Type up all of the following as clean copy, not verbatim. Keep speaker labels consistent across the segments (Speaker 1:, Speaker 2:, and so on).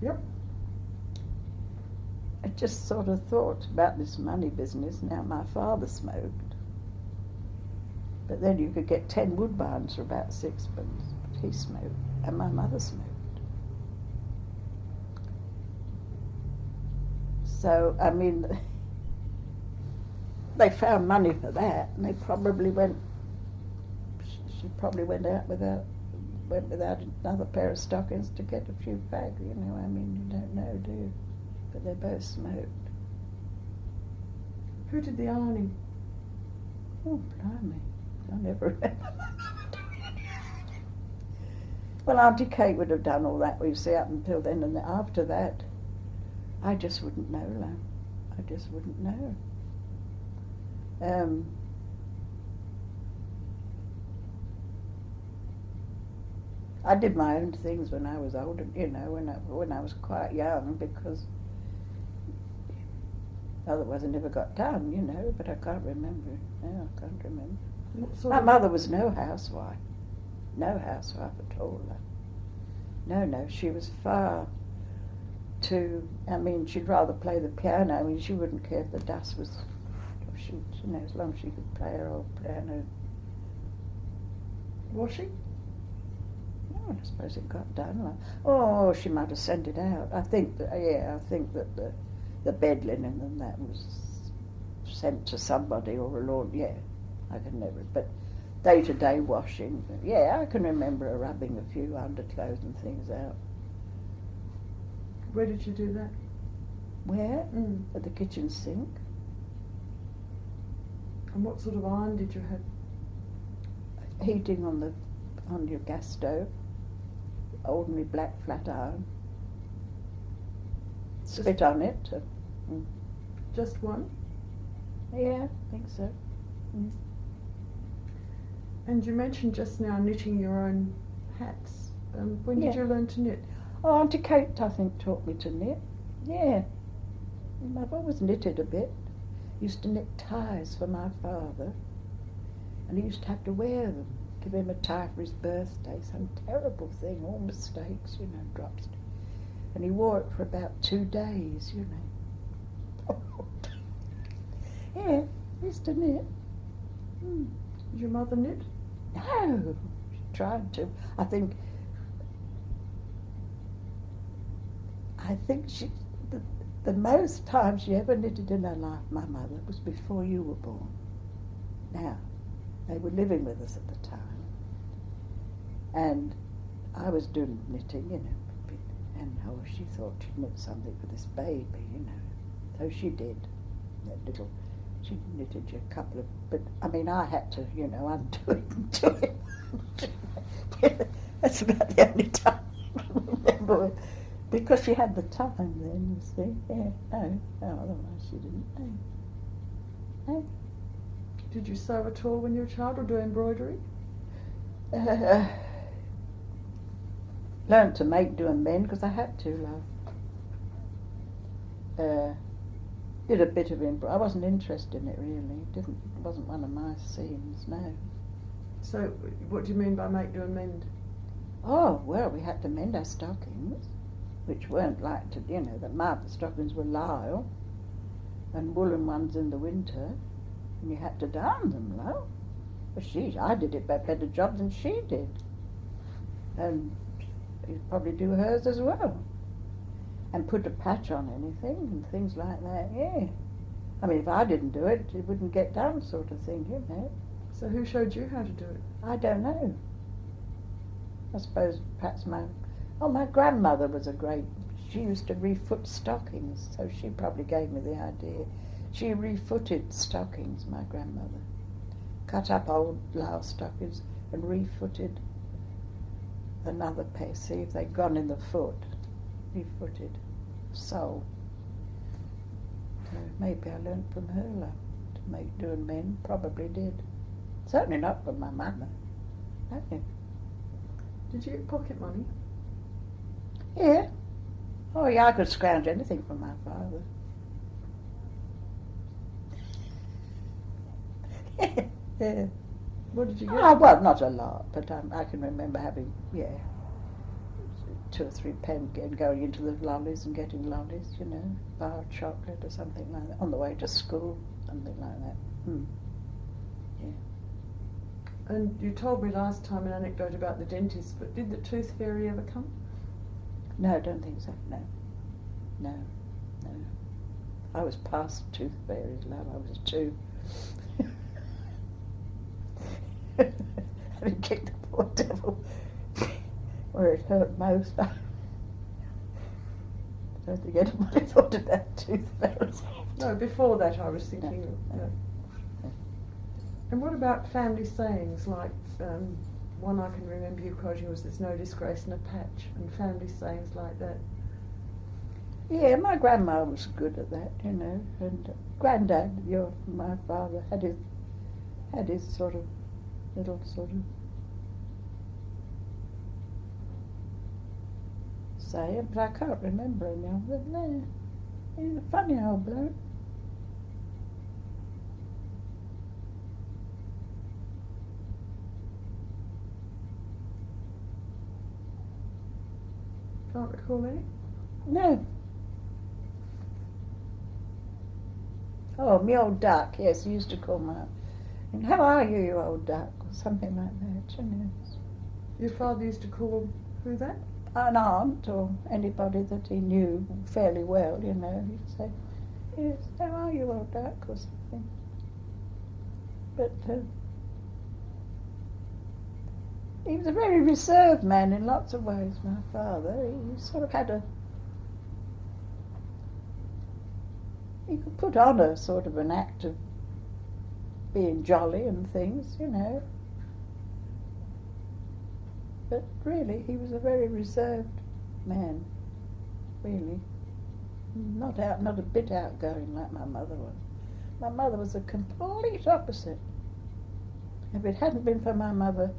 Speaker 1: Yep.
Speaker 2: I just sort of thought about this money business. Now, my father smoked, but then you could get 10 Woodbines for about sixpence. But he smoked, and my mother smoked. So, I mean, they found money for that, and they probably she probably went without another pair of stockings to get a few fags, you know. I mean, you don't know, do you? But they both smoked.
Speaker 1: Who did the ironing?
Speaker 2: Oh, blimey. I never remember. Well, Auntie Kate would have done all that, we see, up until then, and after that, I just wouldn't know, love. I just wouldn't know. I did my own things when I was older, you know, when I was quite young, because otherwise I never got done, you know, but I can't remember. No, I can't remember. My mother was no housewife. No housewife at all. No, she was far too, I mean, she'd rather play the piano. I mean, she wouldn't care if the dust was, you know, as long as she could play her old piano.
Speaker 1: Was she?
Speaker 2: Oh, I suppose it got done. Oh, she might have sent it out. I think that the bed linen and that was sent to somebody or a lawn. Yeah, I can never. But day-to-day washing, yeah, I can remember her rubbing a few underclothes and things out.
Speaker 1: Where did you do that?
Speaker 2: Where? At the kitchen sink.
Speaker 1: And what sort of iron did you have?
Speaker 2: Heating on your gas stove. Ordinary black flat iron. Spit on it.
Speaker 1: Just one?
Speaker 2: Yeah, I think so.
Speaker 1: And you mentioned just now knitting your own hats. When did you learn to knit?
Speaker 2: Oh, Auntie Kate, I think, taught me to knit. Yeah. I've always knitted a bit. Used to knit ties for my father. And he used to have to wear them. Give him a tie for his birthday. Some terrible thing, all mistakes, you know, drops. And he wore it for about 2 days, you know. Yeah, used to knit.
Speaker 1: Did your mother knit?
Speaker 2: No, she tried to. I think the most time she ever knitted in her life, my mother, was before you were born. Now, they were living with us at the time. And I was doing knitting, you know, and she thought she'd knit something for this baby, you know. So she did. She knitted you a couple of, but I mean, I had to, you know, undo it and do it. That's about the only time I remember it. Because she had the time then, you see. Yeah, no, otherwise she didn't. No.
Speaker 1: Did you sew at all when you were a child, or do embroidery?
Speaker 2: Learned to do and mend because I had to, love. Did a bit of embroidery. I wasn't interested in it really. It wasn't one of my scenes, no.
Speaker 1: So, what do you mean by make, do and mend?
Speaker 2: Oh, well, we had to mend our stockings, which weren't like to, you know, the stockings were lisle and woolen ones in the winter, and you had to darn them, love. But I did it better job than she did. And you'd probably do hers as well. And put a patch on anything and things like that, yeah. I mean, if I didn't do it, it wouldn't get done sort of thing, you know.
Speaker 1: So who showed you how to do it?
Speaker 2: I don't know. I suppose perhaps my grandmother was she used to refoot stockings, so she probably gave me the idea. She refooted stockings, my grandmother. Cut up old lisle stockings and refooted another pair, see if they'd gone in the foot. Refooted, sole. So maybe I learnt from her, love, to make, do and mend. Probably did. Certainly not from my mother. No.
Speaker 1: Did you get pocket money?
Speaker 2: Yeah. Oh yeah, I could scrounge anything from my father. Yeah.
Speaker 1: What did you get?
Speaker 2: Oh, well, not a lot, but I can remember having, yeah. 2 or 3 pence and going into the lollies and getting lollies, you know, bar of chocolate or something like that, on the way to school, something like that. Yeah.
Speaker 1: And you told me last time an anecdote about the dentist, but did the tooth fairy ever come?
Speaker 2: No, I don't think so, no. I was past tooth fairies, love, I was 2. Having kicked the poor devil where it hurt most. I don't think anybody thought about tooth fairies.
Speaker 1: No, before that I was thinking
Speaker 2: No.
Speaker 1: And what about family sayings, like one I can remember you quoting was "there's no disgrace in a patch," and family sayings like that?
Speaker 2: Yeah, my grandma was good at that, you know, and Grandad, my father, had his sort of little sort of saying, but I can't remember him now. But no, he's a funny old bloke.
Speaker 1: Can't recall any?
Speaker 2: No. Oh, me old duck, yes, he used to call my... And how are you, you old duck? Or something like that, you know.
Speaker 1: Your father used to call who that?
Speaker 2: An aunt or anybody that he knew fairly well, you know. He'd say, yes, how are you, old duck, or something. But he was a very reserved man in lots of ways, my father. He sort of had he could put on a sort of an act of being jolly and things, you know. But really, he was a very reserved man, really. Not a bit outgoing like my mother was. My mother was a complete opposite. If it hadn't been for my mother,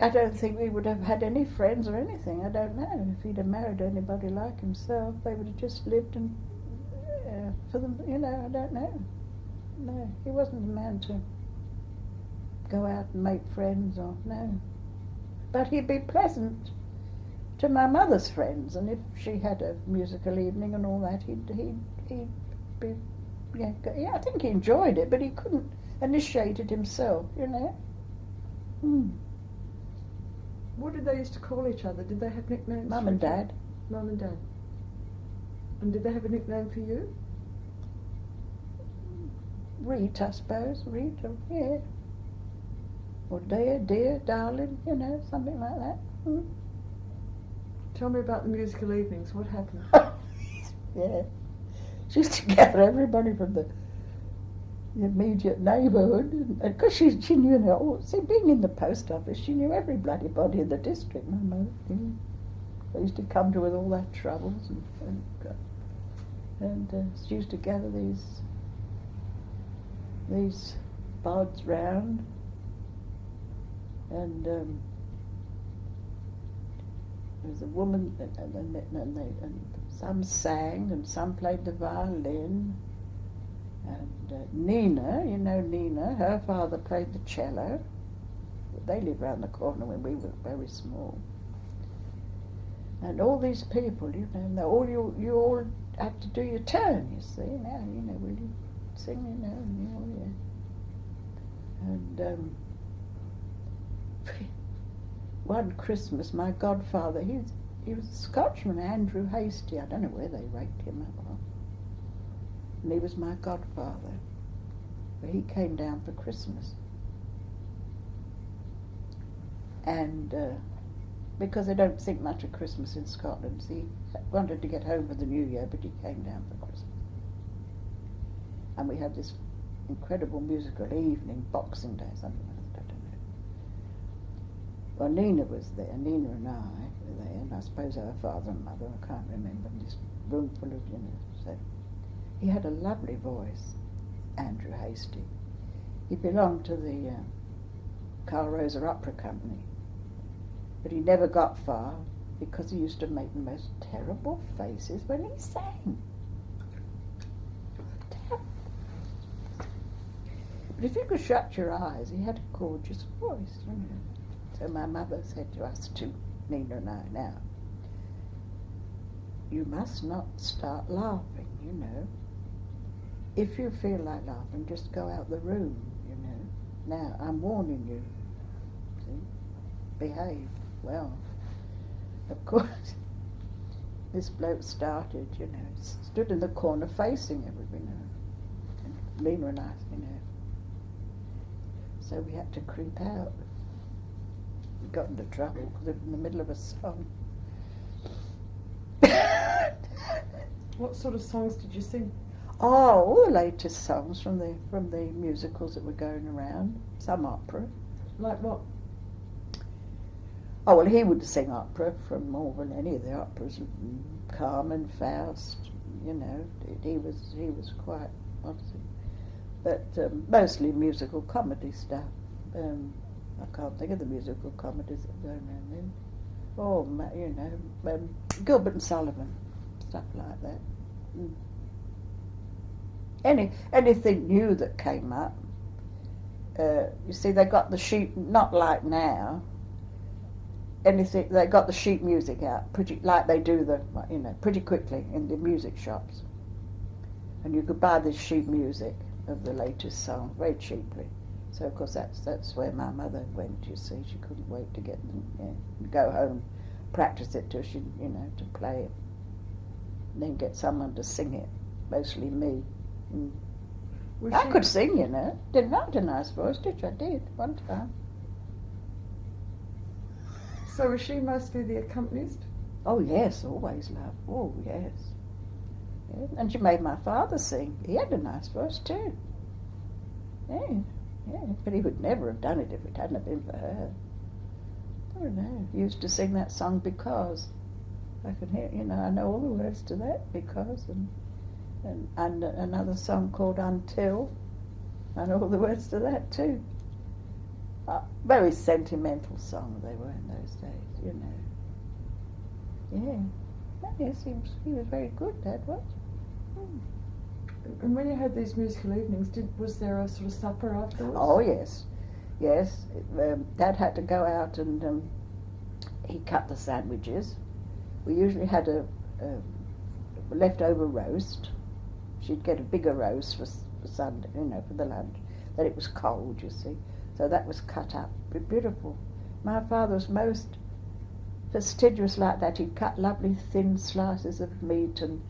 Speaker 2: I don't think we would have had any friends or anything. I don't know. If he'd have married anybody like himself, they would have just lived and for them, you know, I don't know. No, he wasn't the man to go out and make friends or, no. But he'd be pleasant to my mother's friends, and if she had a musical evening and all that, he'd be, yeah, I think he enjoyed it, but he couldn't initiate it himself, you know.
Speaker 1: What did they used to call each other? Did they have nicknames?
Speaker 2: Mum and Dad.
Speaker 1: Mum and Dad. And did they have a nickname for you?
Speaker 2: Rita, I suppose. Rita, yeah. Or dear, darling, you know, something like that.
Speaker 1: Tell me about the musical evenings. What happened?
Speaker 2: Yeah. She used to gather everybody from the immediate neighbourhood, and because she knew it all. See, being in the post office, she knew every bloody body in the district, my mother. Yeah. They used to come to her with all their troubles, and she used to gather these bods round, and there was a woman, and some sang, and some played the violin, and Nina, you know Nina, her father played the cello. They lived round the corner when we were very small. And all these people, you know, you all had to do your turn, you see. Now, you know, will you sing, you know, and yeah. And one Christmas, my godfather, he was a Scotchman, Andrew Hasty. I don't know where they raked him up on. And he was my godfather. But he came down for Christmas. And because they don't think much of Christmas in Scotland, so he wanted to get home for the New Year, but he came down for Christmas. And we had this incredible musical evening, Boxing Day, something like that, I don't know. Well, Nina was there, Nina and I were there, and I suppose her father and mother, I can't remember, in this room full of, you know, so. He had a lovely voice, Andrew Hasty. He belonged to the Carl Rosa Opera Company, but he never got far because he used to make the most terrible faces when he sang. But if you could shut your eyes, he had a gorgeous voice, you know. So my mother said to us to Nina and I now. You must not start laughing, you know. If you feel like laughing, just go out the room, you know. Now, I'm warning you. See? Behave. Well, of course, this bloke started, you know, stood in the corner facing everybody, you know. And Lena and I, you know. So we had to creep out. We got into trouble because it was in the middle of a song.
Speaker 1: What sort of songs did you sing?
Speaker 2: Oh, all the latest songs from the musicals that were going around. Some opera.
Speaker 1: Like what?
Speaker 2: Oh well, he would sing opera from more than any of the operas. Carmen, Faust, you know. He was quite obviously, but mostly musical comedy stuff. I can't think of the musical comedies that were going around then. Oh, you know, Gilbert and Sullivan, stuff like that. Anything new that came up. You see, they got the sheet, not like now. Anything, they got the sheet music out pretty like they do pretty quickly in the music shops, and you could buy this sheet music of the latest song very cheaply. So of course that's where my mother went. You see, she couldn't wait to get go home, practice it till she to play it, and then get someone to sing it. Mostly me. I could sing, you know. Didn't have a nice voice, did you? I did one time.
Speaker 1: So was she mostly the accompanist?
Speaker 2: Oh yes, always, love. Oh yes. Yeah. And she made my father sing. He had a nice voice too. Yeah. But he would never have done it if it hadn't have been for her. I don't know. He used to sing that song Because. I can hear, I know all the words to that, Because, and another song called Until. I know all the words to that too. Very sentimental song they were in those days, you know. Yeah. Yes, he was very good, Dad was.
Speaker 1: And when you had these musical evenings, was there a sort of supper afterwards?
Speaker 2: Oh yes. Dad had to go out and he cut the sandwiches. We usually had a leftover roast. She'd get a bigger roast for Sunday, for the lunch. Then it was cold, you see. So that was cut up. Beautiful. My father was most fastidious like that. He'd cut lovely thin slices of meat and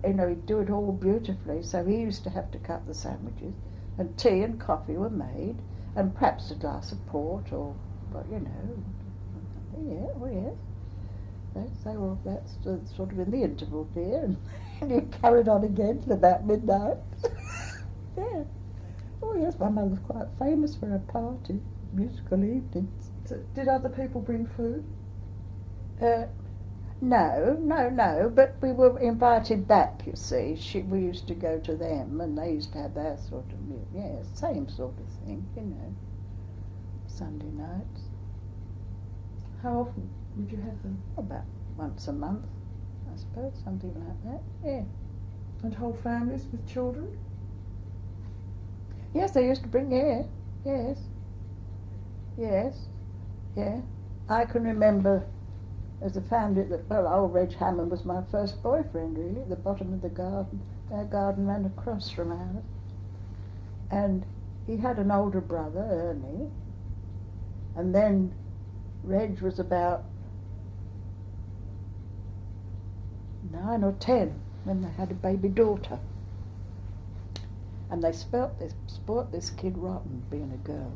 Speaker 2: he'd do it all beautifully. So he used to have to cut the sandwiches, and tea and coffee were made, and perhaps a glass of port or, yes. That's sort of in the interval there, and you carried on again till about midnight. Yeah. Oh yes, my mother was quite famous for her party, musical evenings.
Speaker 1: So did other people bring food?
Speaker 2: No, but we were invited back, you see. We used to go to them, and they used to have their sort of, same sort of thing, Sunday nights.
Speaker 1: How often would you have them?
Speaker 2: About once a month, I suppose, something like that, yeah.
Speaker 1: And whole families with children?
Speaker 2: Yes, they used to bring, yes. I can remember as a family old Reg Hammond was my first boyfriend, really, at the bottom of the garden. Their garden ran across from ours. And he had an older brother, Ernie, and then Reg was about 9 or 10 when they had a baby daughter. And they spoilt this kid rotten, being a girl.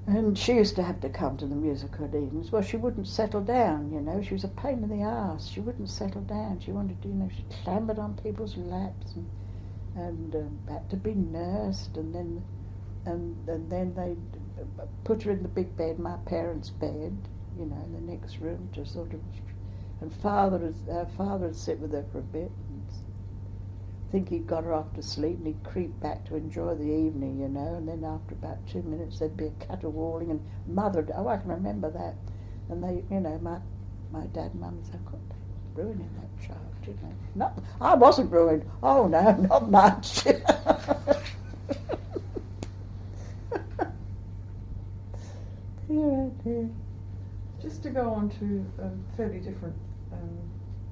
Speaker 2: And she used to have to come to the musical evenings. Well, she wouldn't settle down, She was a pain in the arse. She wouldn't settle down. She wanted to, she clambered on people's laps and had to be nursed. And then they put her in the big bed, my parents' bed, in the next room to sort of. And our father would sit with her for a bit. Think he'd got her off to sleep, and he'd creep back to enjoy the evening, and then after about 2 minutes there'd be a caterwauling, and mother, I can remember that, and they, my dad and mum said, God, they were ruining that child, Not, I wasn't ruined, oh no, not much. Dear.
Speaker 1: Just to go on to fairly different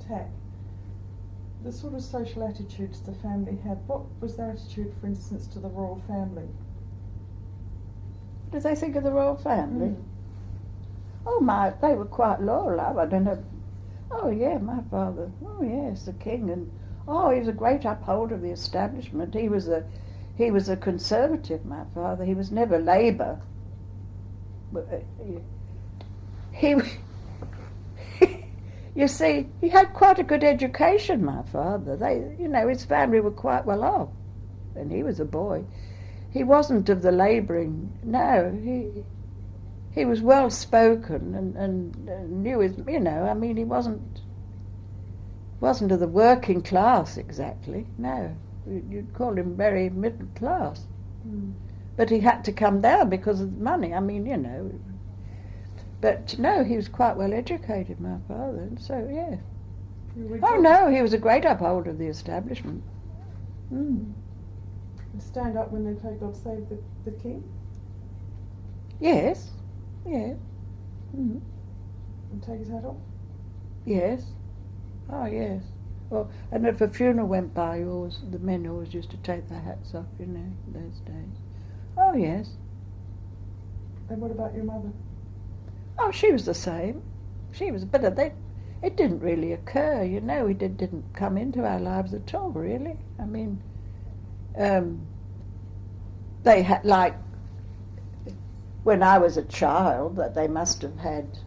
Speaker 1: tack, the sort of social attitudes the family had, what was their attitude, for instance, to the royal family?
Speaker 2: What did they think of the royal family?
Speaker 1: Mm.
Speaker 2: Oh, they were quite loyal. I don't know. Oh, yeah, my father. Oh, yes, the king. And, oh, he was a great upholder of the establishment. He was a conservative, my father. He was never Labour. He you see, he had quite a good education, my father. His family were quite well off when he was a boy. He wasn't of the labouring, no, he was well spoken and knew his, he wasn't of the working class exactly, no. You'd call him very middle class.
Speaker 1: Mm.
Speaker 2: But he had to come down because of the money, But no, he was quite well educated, my father, and so, yeah. Oh no, he was a great upholder of the establishment. Mm.
Speaker 1: And stand up when they play God Save the King?
Speaker 2: Yes, yes. Mm.
Speaker 1: And take his hat off?
Speaker 2: Yes. Oh, yes. Well, and if a funeral went by, the men always used to take their hats off, in those days. Oh, yes.
Speaker 1: And what about your mother?
Speaker 2: Oh, she was the same. But it didn't really occur, It didn't come into our lives at all, really. They had, like, when I was a child, that they must have had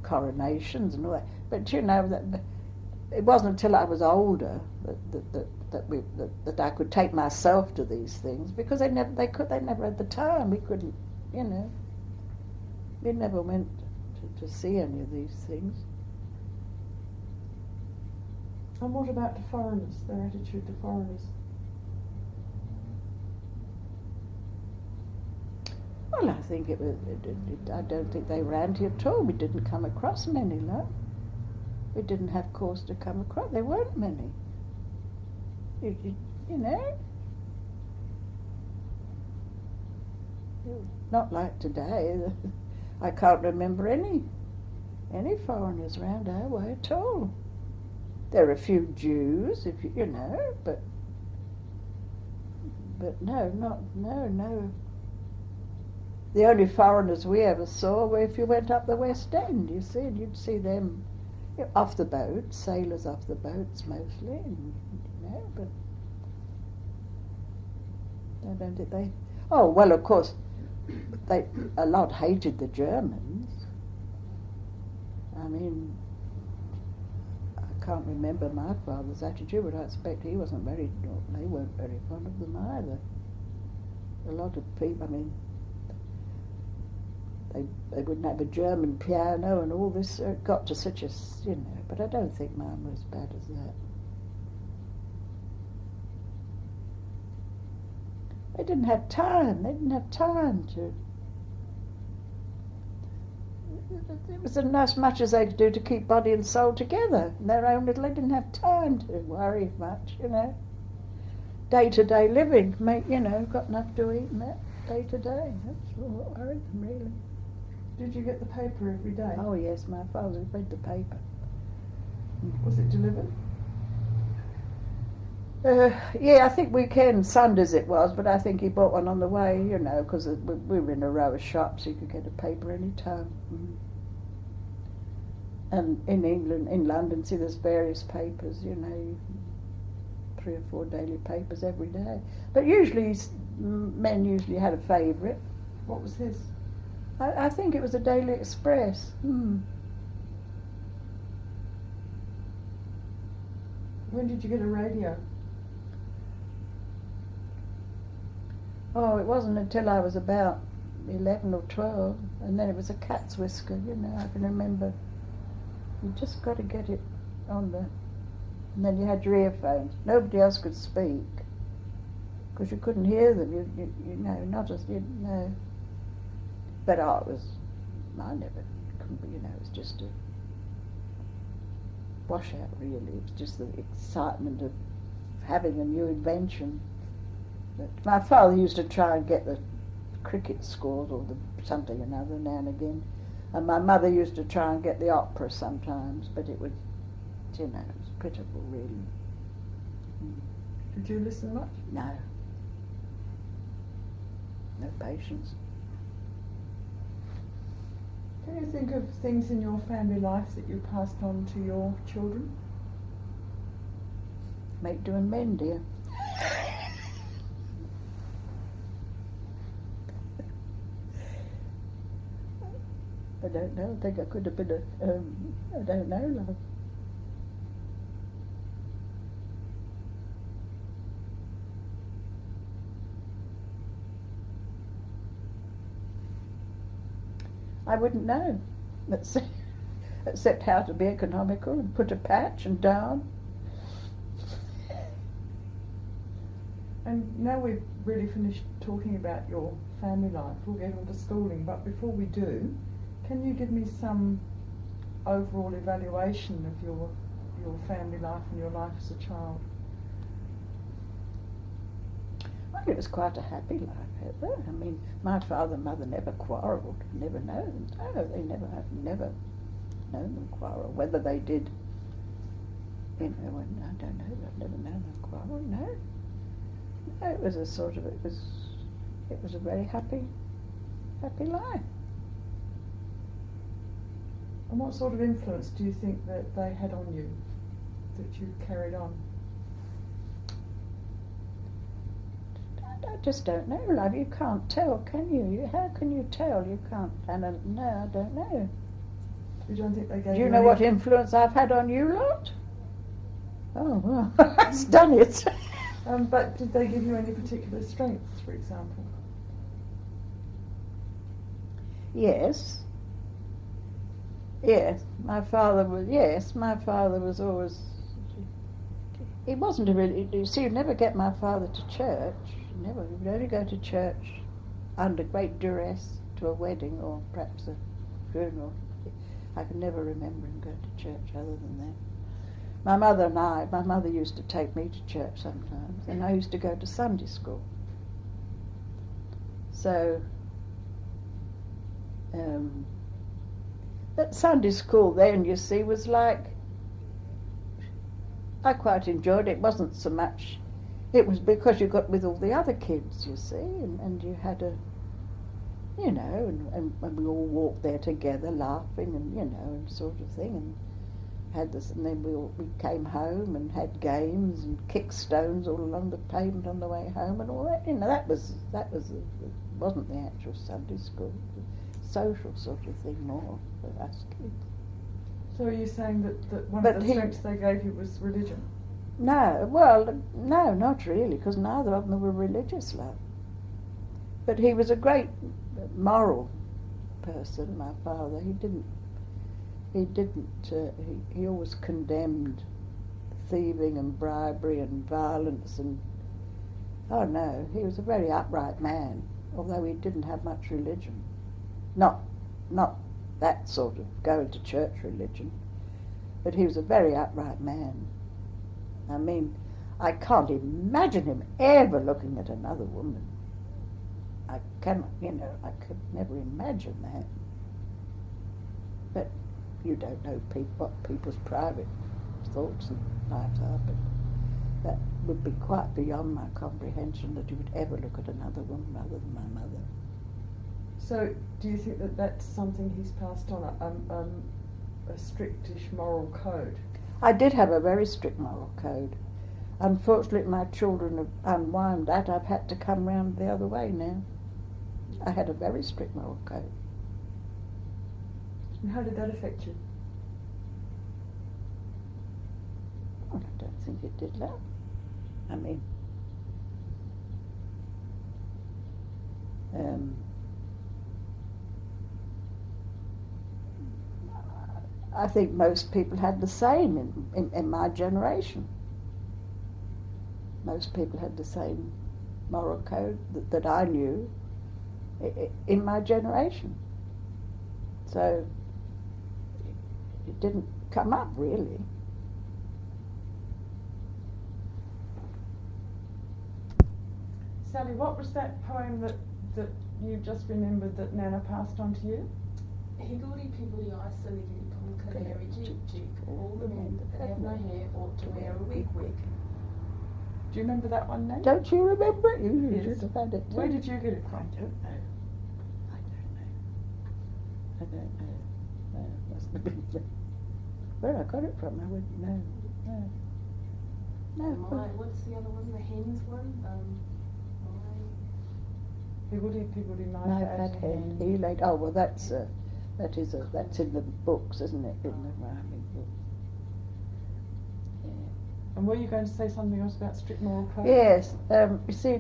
Speaker 2: coronations and all that. But that it wasn't until I was older that I could take myself to these things, because they never had the time. We couldn't, we never went to see any of these things.
Speaker 1: And what about the foreigners, their attitude to foreigners?
Speaker 2: Well, I think I don't think they were anti at all. We didn't come across many, We didn't have cause to come across. There weren't many. Not like today. I can't remember any foreigners around our way at all. There are a few Jews, but no. The only foreigners we ever saw were if you went up the West End, and you'd see them off the boats, sailors off the boats mostly, but I don't think they... Oh, well, of course, a lot hated the Germans. I can't remember my father's attitude, but I expect they weren't very fond of them either. A lot of people, they wouldn't have a German piano and all this. It got to such a, but I don't think mine was as bad as that. They didn't have time. They didn't have time to... It was as much as they could do to keep body and soul together. In their own little, they didn't have time to worry much, Day-to-day living, got enough to eat and that, day-to-day. That's what worried them, really.
Speaker 1: Did you get the paper every day?
Speaker 2: Oh, yes, my father read the paper.
Speaker 1: Was it delivered?
Speaker 2: Yeah, I think weekend Sundays it was, but I think he bought one on the way, because we were in a row of shops, so you could get a paper any time. Mm. And in England, in London, there's various papers, 3 or 4 daily papers every day. But usually, men usually had a favourite.
Speaker 1: What was his?
Speaker 2: I think it was a Daily Express. Mm.
Speaker 1: When did you get a radio?
Speaker 2: Oh, it wasn't until I was about 11 or 12, and then it was a cat's whisker, I can remember. You just got to get it on the... And then you had your earphones. Nobody else could speak, because you couldn't hear them, But I never, it was just a washout, really. It was just the excitement of having a new invention. But my father used to try and get the cricket scores or the something or another now and again. And my mother used to try and get the opera sometimes, but it was, it was pitiful, really.
Speaker 1: Did you listen much?
Speaker 2: No. No patience.
Speaker 1: Can you think of things in your family life that you passed on to your children?
Speaker 2: Make, do and mend, dear. I don't know. I think I could have been I don't know, love. I wouldn't know, except how to be economical and put a patch and down.
Speaker 1: And now we've really finished talking about your family life, we'll get on to schooling, but before we do, can you give me some overall evaluation of your family life and your life as a child?
Speaker 2: Well, it was quite a happy life, Heather. I mean, my father and mother never quarrelled, never known. No, they I've never known them quarrel. Whether they did, I don't know, I've never known them quarrel, no. No, it was a sort of, it was a very happy life.
Speaker 1: And what sort of influence do you think that they had on you, that you carried on?
Speaker 2: I just don't know, love. You can't tell, can you? How can you tell? You can't. And no, I don't know.
Speaker 1: You don't think they gave
Speaker 2: Do you
Speaker 1: you
Speaker 2: know
Speaker 1: any...
Speaker 2: what influence I've had on you lot? Oh, well, that's done it.
Speaker 1: But did they give you any particular strengths, for example?
Speaker 2: Yes. Yes, my father was always, he wasn't a really, you see, you'd never get my father to church, he would only go to church under great duress to a wedding or perhaps a funeral. I can never remember him going to church other than that. My mother used to take me to church sometimes, and I used to go to Sunday school. So, at Sunday school then, you see, was like, I quite enjoyed it. It wasn't so much, it was because you got with all the other kids, you see, and you had a, and we all walked there together laughing and, and sort of thing, and had this, and then we came home and had games and kicked stones all along the pavement on the way home and all that. That wasn't the actual Sunday school. Social sort of thing more for us kids.
Speaker 1: So are you saying that one of the strengths they gave you was religion?
Speaker 2: No, not really, because neither of them were religious, love. But he was a great moral person, my father. He always condemned thieving and bribery and violence and, oh no, he was a very upright man, although he didn't have much religion. Not that sort of going to church religion, but he was a very upright man. I mean, I can't imagine him ever looking at another woman. I cannot, I could never imagine that. But you don't know what people's private thoughts and lives are, but that would be quite beyond my comprehension that he would ever look at another woman other than my mother.
Speaker 1: So, do you think that that's something he's passed on, a strictish moral code?
Speaker 2: I did have a very strict moral code. Unfortunately, my children have unwound that. I've had to come round the other way now. I had a very strict moral code.
Speaker 1: And how did that affect you?
Speaker 2: Well, I don't think it did that. I mean, I think most people had the same in my generation. Most people had the same moral code that I knew in my generation. So it didn't come up really.
Speaker 1: Sally, what was that poem that you just remembered that Nana passed on to you?
Speaker 3: Higgledy-piggledy ice-a-liggedy concanary jig-jig, all the men that have no hair ought to wear a wig-wig.
Speaker 1: Do you remember that one, Nan?
Speaker 2: Don't you remember it? You
Speaker 1: Yes.
Speaker 2: should have had it too.
Speaker 1: Where did you get it from?
Speaker 2: I don't know. No, it must have been where I got it from. I wouldn't know. No.
Speaker 3: What's the other one? The hens one?
Speaker 1: Higgledy-piggledy,
Speaker 2: My
Speaker 1: my
Speaker 2: fat hen. He laid. Oh well, that's that's in the books, isn't it? In the rhyming book. Yeah.
Speaker 1: And were you going to say something else about strict moral code?
Speaker 2: Yes. You see,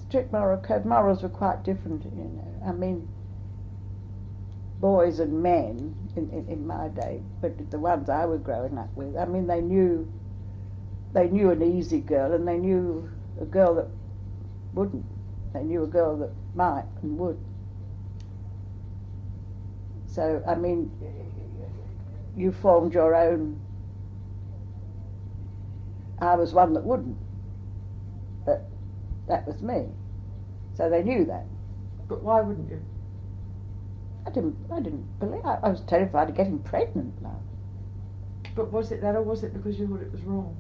Speaker 2: strict moral code. Morals were quite different. You know. I mean, boys and men in my day, but the ones I was growing up with, I mean, they knew an easy girl and they knew a girl that wouldn't. They knew a girl that might and would. So, I mean, you formed your own. I was one that wouldn't, but that was me. So they knew that.
Speaker 1: But why wouldn't you?
Speaker 2: I didn't believe. I was terrified of getting pregnant now.
Speaker 1: But was it that, or was it because you thought it was wrong?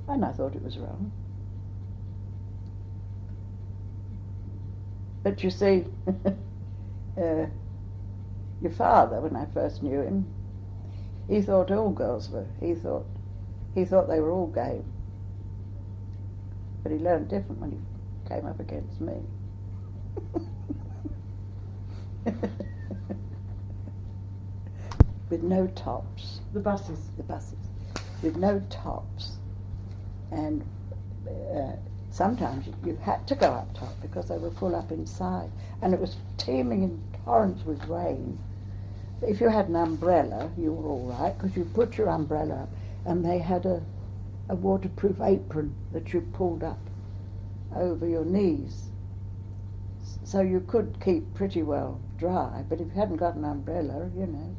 Speaker 2: And I thought it was wrong. But you see, your father, when I first knew him, he thought all girls were. He thought they were all gay. But he learned different when he came up against me. With no tops.
Speaker 1: The buses.
Speaker 2: With no tops. And sometimes you had to go up top because they were full up inside. And it was teeming in torrents with rain. If you had an umbrella, you were all right, because you put your umbrella up and they had a waterproof apron that you pulled up over your knees. So you could keep pretty well dry, but if you hadn't got an umbrella, you know,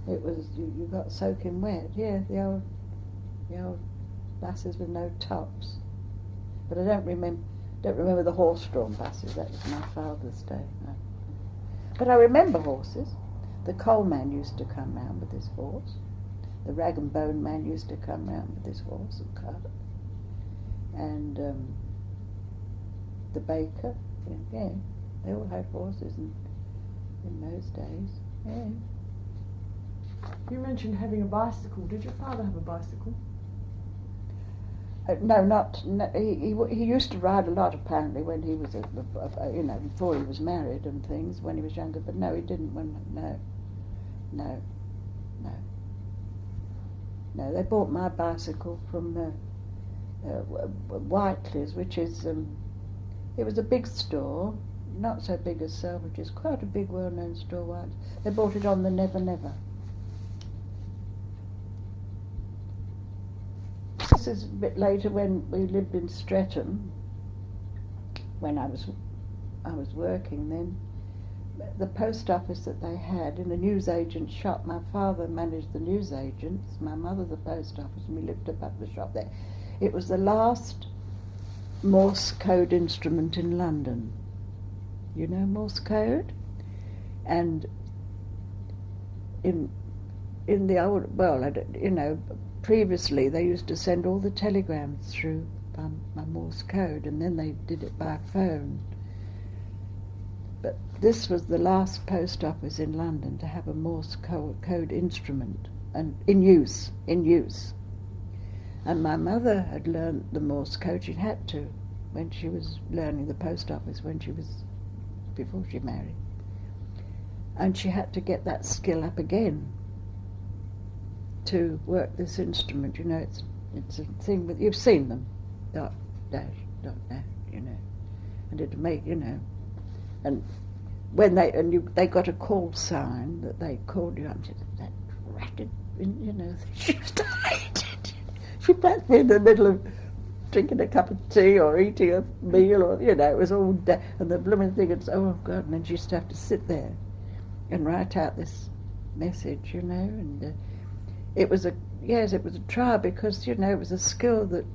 Speaker 2: it was, you got soaking wet. Yeah, the old buses with no tops. But I don't remember the horse-drawn buses. That was my father's day. No. But I remember horses. The coal man used to come round with his horse. The rag and bone man used to come round with his horse and cart. And the baker, yeah, they all had horses in those days. Yeah.
Speaker 1: You mentioned having a bicycle. Did your father have a bicycle?
Speaker 2: No, he used to ride a lot apparently when he was, before he was married and things, when he was younger, but no, he didn't No, they bought my bicycle from Whiteley's, which is, it was a big store, not so big as Selfridge's, quite a big well-known store, Whiteley's. They bought it on the Never Never. This is a bit later when we lived in Streatham, when I was working then. The post office that they had in a newsagent shop, my father managed the newsagents, my mother the post office, and we lived above the shop there. It was the last Morse code instrument in London. You know Morse code? And in the old, previously they used to send all the telegrams through by Morse code, and then they did it by phone. But this was the last post office in London to have a Morse code instrument, and in use. And my mother had learned the Morse code. She'd had to when she was learning the post office before she married. And she had to get that skill up again to work this instrument. You know, it's a thing with, you've seen them, dot, dash, dot, dash, you know, and it'd make, you know, and when they got a call sign that they called you up, and that ratted, you know, she used to hate it. She passed me in the middle of drinking a cup of tea or eating a meal, or, you know, it was all day, and the blooming thing would say, oh God, and then she used to have to sit there and write out this message, you know, and it was a trial because, you know, it was a skill that